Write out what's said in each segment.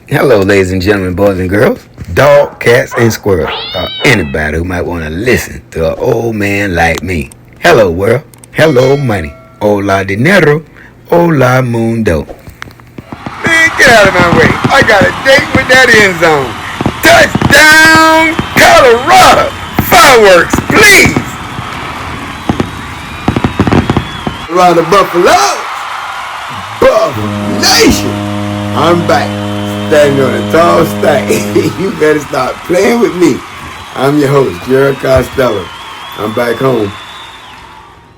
Hello, ladies and gentlemen, boys and girls, dog, cats, and squirrels, or anybody who might want to listen to an old man like me. Hello, world. Hello, money. Hola, dinero. Hola, mundo. Man, get out of my way. I got a date with that end zone. Touchdown, Colorado. Fireworks, please. Around the Buffalo. Buff Nation. I'm back. Standing on a tall stack. You better stop playing with me. I'm your host, Gerald Costello. I'm back home.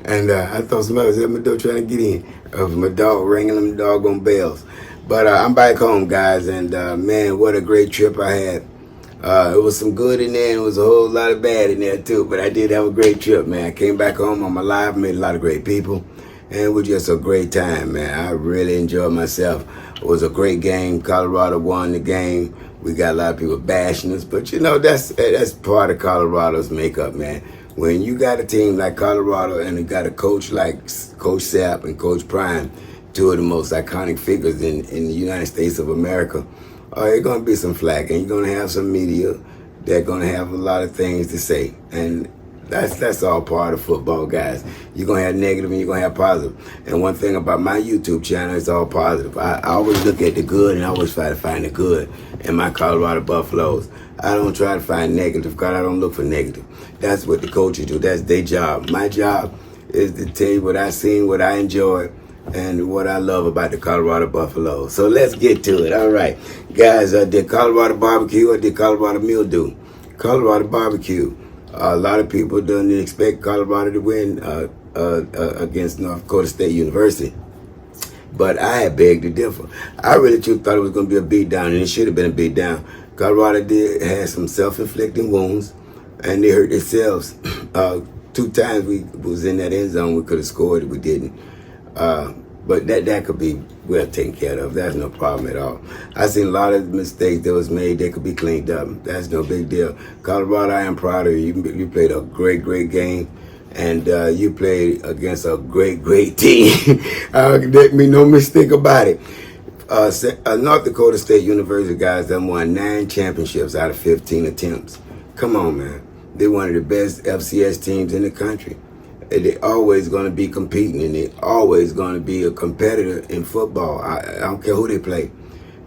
And I thought somebody was at my door trying to get in. Of my dog ringing them doggone bells. But I'm back home, guys. And man, what a great trip I had. It was some good in there, and it was a whole lot of bad in there too. But I did have a great trip, man. I came back home on my live, met a lot of great people. And it was just a great time, man. I really enjoyed myself. It was a great game. Colorado won the game. We got a lot of people bashing us, but you know, that's part of Colorado's makeup, man. When you got a team like Colorado and you got a coach like Coach Sapp and Coach Prime, two of the most iconic figures in the United States of America, there's going to be some flack, and you're going to have some media that going to have a lot of things to say. And that's all part of football, guys. You're going to have negative and you're going to have positive. And one thing about my YouTube channel, it's all positive. I always look at the good, and I always try to find the good in my Colorado Buffaloes. I don't try to find negative because I don't look for negative. That's what the coaches do. That's their job. My job is to tell you what I seen, what I enjoyed, and what I love about the Colorado Buffaloes. So let's get to it. All right. Guys, did Colorado barbecue or did Colorado mildew? Colorado barbecue. A lot of people didn't expect Colorado to win against North Dakota State University. But I had begged to differ. I really truly thought it was going to be a beatdown, and it should have been a beatdown. Colorado had some self-inflicting wounds, and they hurt themselves. 2 times we was in that end zone. We could have scored. We didn't. But that could be well taken care of. That's no problem at all. I seen a lot of mistakes that was made. They could be cleaned up. That's no big deal. Colorado, I am proud of you. You played a great, great game. And you played against a great, great team. Let me no mistake about it. North Dakota State University guys that won 9 championships out of 15 attempts. Come on, man. They're one of the best FCS teams in the country. They're always going to be competing, and they're always going to be a competitor in football. I don't care who they play.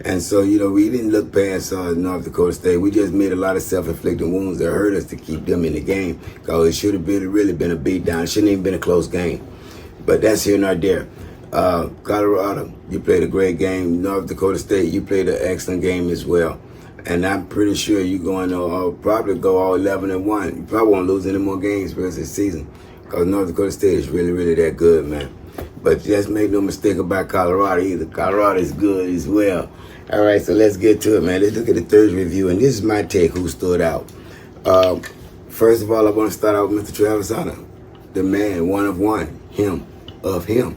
And so, you know, we didn't look past North Dakota State. We just made a lot of self-inflicted wounds that hurt us to keep them in the game, because it should have really been a beatdown. It shouldn't even been a close game. But that's here nor there. Colorado, you played a great game. North Dakota State, you played an excellent game as well. And I'm pretty sure you're going to probably go all 11-1. You probably won't lose any more games for this season, because North Dakota State is really, really that good, man. But just make no mistake about Colorado either. Colorado is good as well. All right, so let's get to it, man. Let's look at the Thursday review, and this is my take who stood out. First of all, I want to start out with Mr. Travis Hunter, the man, one of one, him, of him.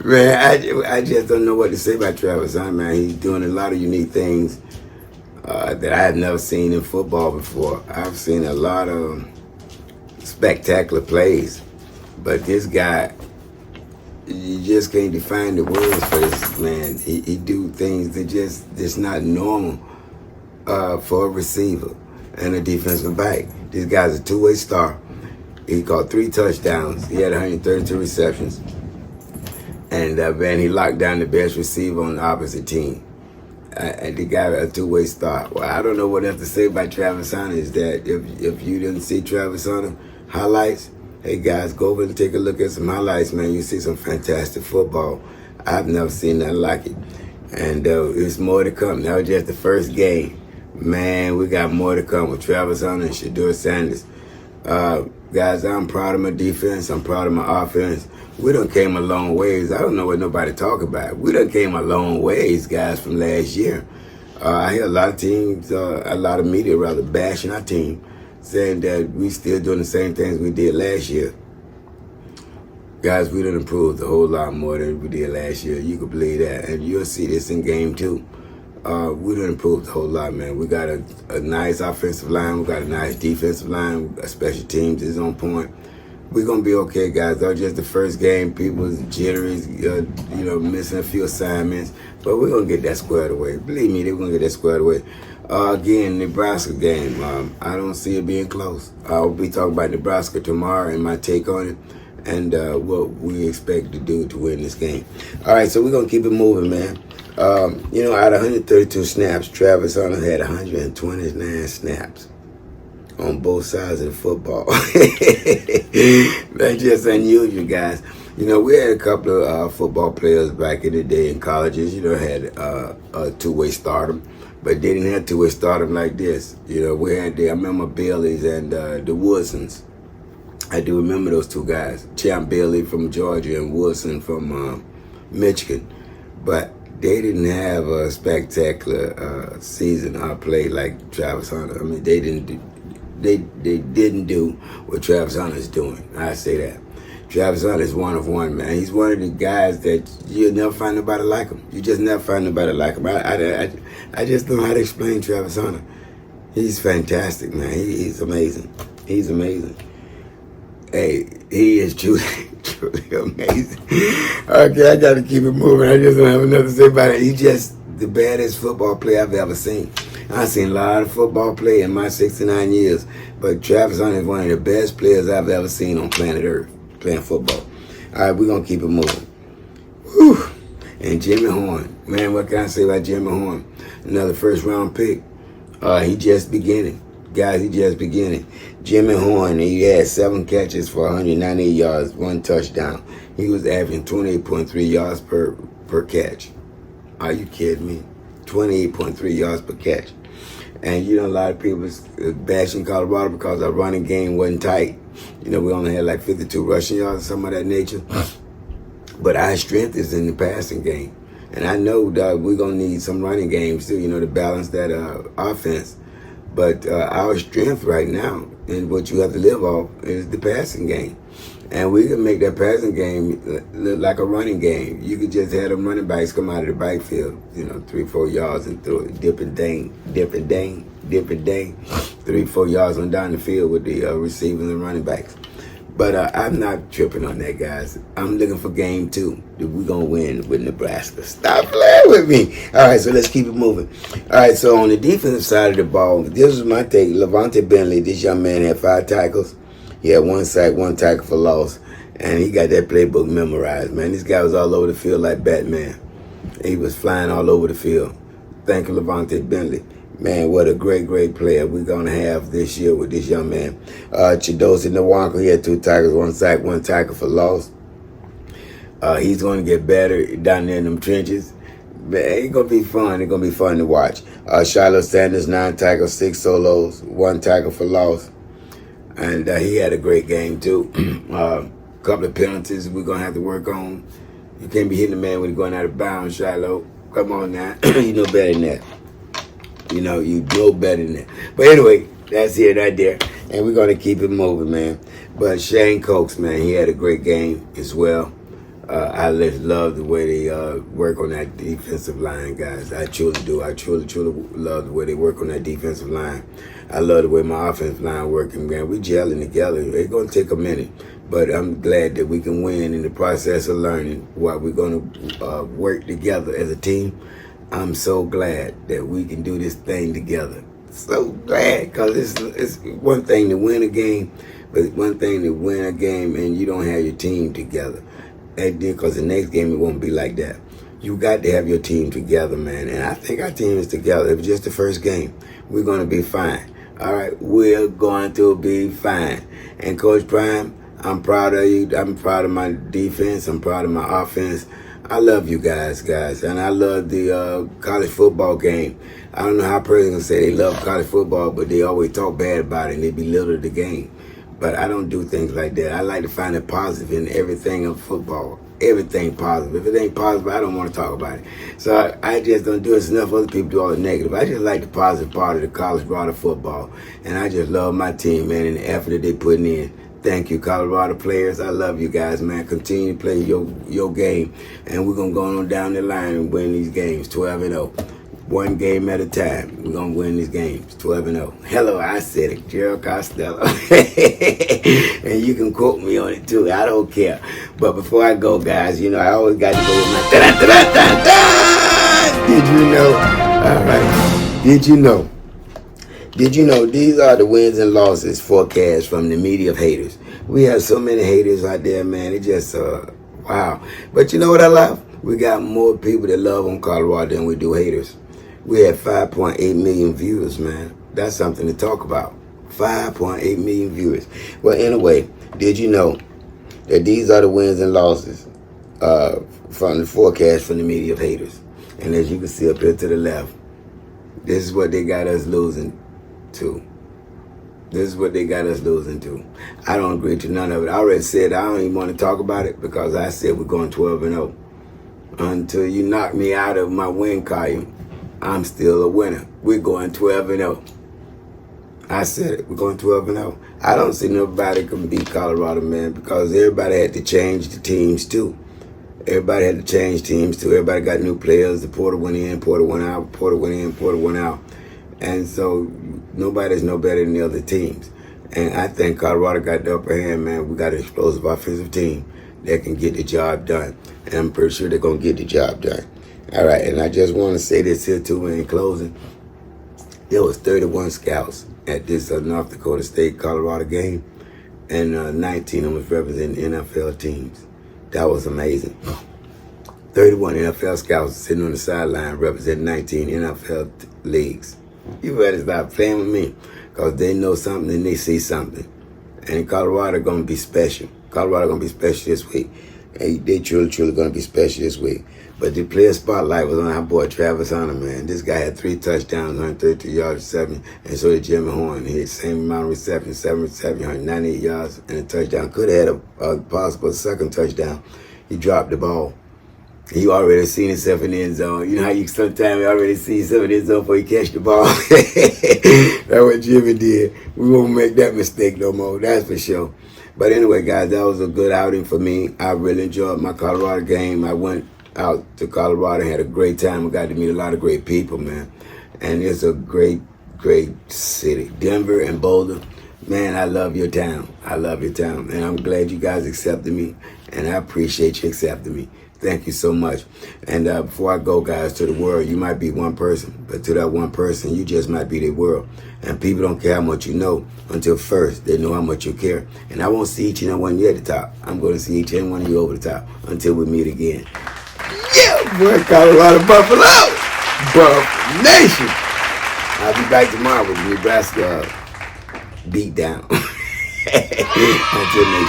Man, I just don't know what to say about Travis Hunter, man. He's doing a lot of unique things that I have never seen in football before. I've seen a lot of spectacular plays, but this guy, you just can't define the words for this man. He do things that just not normal for a receiver and a defensive back. This guy's a two-way star. He caught 3 touchdowns. He had 132 receptions. And man, he locked down the best receiver on the opposite team. And the guy a two-way star. Well, I don't know what else to say about Travis Hunter. Is that if you didn't see Travis Hunter highlights, hey guys, go over and take a look at some highlights, man. You see some fantastic football. I've never seen nothing like it. And there's more to come. That was just the first game. Man, we got more to come with Travis Hunter and Shedeur Sanders. Guys, I'm proud of my defense. I'm proud of my offense. We done came a long ways. I don't know what nobody talk about. We done came a long ways, guys, from last year. I hear a lot of teams, a lot of media rather, bashing our team, saying that we still doing the same things we did last year. Guys, we done improved a whole lot more than we did last year. You can believe that. And you'll see this in game 2. We done improved a whole lot, man. We got a nice offensive line. We got a nice defensive line. Our special teams is on point. We're gonna be okay, guys. That was just the first game. People's jittery, missing a few assignments, but we're gonna get that squared away. Believe me, they're gonna get that squared away. Again, Nebraska game. I don't see it being close. I'll be talking about Nebraska tomorrow and my take on it, and what we expect to do to win this game. All right, so we're gonna keep it moving, man. Out of 132 snaps, Travis Hunter had 129 snaps on both sides of the football. That's just unusual, guys. We had a couple of football players back in the day in colleges, had a two-way stardom, but they didn't have two-way stardom like this. We had I remember Bailey's and the Woodsons. I do remember those two guys, Champ Bailey from Georgia and Woodson from Michigan, but they didn't have a spectacular season or play like Travis Hunter. I mean, they didn't do what Travis Hunter is doing. I say that. Travis Hunter is one of one, man. He's one of the guys that you'll never find nobody like him. You just never find nobody like him. I just don't know how to explain Travis Hunter. He's fantastic, man. He's amazing. He's amazing. Hey, he is truly amazing. Okay, I got to keep it moving. I just don't have enough to say about it. He's just the baddest football player I've ever seen. I've seen a lot of football play in my 69 years, but Travis Hunter is one of the best players I've ever seen on planet Earth playing football. All right, we're going to keep it moving. Whew. And Jimmy Horn. Man, what can I say about Jimmy Horn? Another first-round pick. He just beginning. Guys, he just beginning. Jimmy Horn, he had 7 catches for 198 yards, 1 touchdown. He was averaging 28.3 yards per catch. Are you kidding me? 28.3 yards per catch. And a lot of people bashing Colorado because our running game wasn't tight. We only had like 52 rushing yards or something of that nature. But our strength is in the passing game. And I know that we're going to need some running games too, to balance that offense. But our strength right now and what you have to live off is the passing game. And we can make that passing game look like a running game. You could just have them running backs come out of the backfield, 3-4 yards and throw it, dip and dang, 3-4 yards on down the field with the receivers and running backs. But I'm not tripping on that, guys. I'm looking for game 2 that we're going to win with Nebraska. Stop playing with me. All right, so let's keep it moving. All right, so on the defensive side of the ball, this is my take. Levante Bentley, this young man had 5 tackles. He had 1 sack, 1 tackle for loss. And he got that playbook memorized, man. This guy was all over the field like Batman. He was flying all over the field. Thank you, Levante Bentley. Man, what a great, great player we're going to have this year with this young man. Chidozie Nwankwo, he had 2 tackles, 1 sack, 1 tackle for loss. He's going to get better down there in them trenches. Man, it's going to be fun. It's going to be fun to watch. Shiloh Sanders, 9 tackles, 6 solos, 1 tackle for loss. And he had a great game, too. Couple of penalties we're going to have to work on. You can't be hitting the man when he's going out of bounds, Shiloh. Come on now. You know better than that. You know better than that. But anyway, that's it right there. And we're going to keep it moving, man. But Shane Cox, man, he had a great game as well. I love the way they work on that defensive line, guys. I truly do. I truly love the way they work on that defensive line. I love the way my offensive line working, man. We gelling together. It's going to take a minute. But I'm glad that we can win in the process of learning while we're going to work together as a team. I'm so glad that we can do this thing together. So glad, because it's one thing to win a game, but it's one thing to win a game and you don't have your team together. And then, because the next game, it won't be like that. You got to have your team together, man. And I think our team is together. It was just the first game. We're going to be fine. All right, we're going to be fine. And Coach Prime, I'm proud of you. I'm proud of my defense. I'm proud of my offense. I love you guys, and I love the college football game. I don't know how a person can say they love college football, but they always talk bad about it and they belittle the game. But I don't do things like that. I like to find the positive in everything of football. Everything positive. If it ain't positive, I don't want to talk about it. So I just don't do it. It's enough other people do all the negative. I just like the positive part of the college broader football. And I just love my team, man, and the effort that they putting in. Thank you, Colorado players. I love you guys, man. Continue to play your game. And we're going to go on down the line and win these games 12-0. one game at a time. We're going to win these games, 12-0. Hello, I said it, Gerald Costello. And you can quote me on it too. I don't care. But before I go, guys, you know, I always got to go with my da-da-da-da-da-da. Did you know? All right. Did you know? Did you know these are the wins and losses forecast from the media of haters? We have so many haters out there, man. It just, wow. But you know what I love? We got more people that love on Colorado than we do haters. We have 5.8 million viewers, man. That's something to talk about. 5.8 million viewers. Well, anyway, did you know that these are the wins and losses from the forecast from the media of haters? And as you can see up here to the left, this is what they got us losing to. This is what they got us losing to. I don't agree to none of it. I already said I don't even want to talk about it because I said we're going 12-0. Until you knock me out of my win column, I'm still a winner. We're going 12-0. I said it. We're going 12-0. I don't see nobody can beat Colorado, man, because everybody had to change the teams too. Everybody had to change teams too. Everybody got new players. The Porter went in, Porter went out, Porter went in, Porter went out. And so nobody's no better than the other teams. And I think Colorado got the upper hand, man. We got an explosive offensive team that can get the job done. And I'm pretty sure they're going to get the job done. All right, and I just want to say this here too in closing. There was 31 scouts at this North Dakota State-Colorado game, and 19 of them was representing NFL teams. That was amazing. 31 NFL scouts sitting on the sideline representing 19 NFL leagues. You better stop playing with me, because they know something and they see something. And Colorado going to be special. Colorado going to be special this week. They truly going to be special this week. But the player spotlight was on our boy Travis Hunter, man. This guy had 3 touchdowns, 132 yards, 7. And so did Jimmy Horn. He had the same amount of receptions, 7 receptions, 198 yards, and a touchdown. Could have had a possible second touchdown. He dropped the ball. He already seen himself in the end zone. You know how you sometimes already see yourself in the end zone before you catch the ball? That's what Jimmy did. We won't make that mistake no more, that's for sure. But anyway, guys, that was a good outing for me. I really enjoyed my Colorado game. I went out to Colorado, had a great time. I got to meet a lot of great people, man. And it's a great, great city. Denver and Boulder, man, I love your town. I love your town. And I'm glad you guys accepted me. And I appreciate you accepting me. Thank you so much. And before I go, guys, to the world, you might be one person, but to that one person, you just might be the world. And people don't care how much you know until first they know how much you care. And I won't see each and every one of you at the top. I'm going to see each and every one of you over the top until we meet again. Yeah, boy, Colorado Buffalo, Buff Nation. I'll be back tomorrow with Nebraska beat down. Until next time.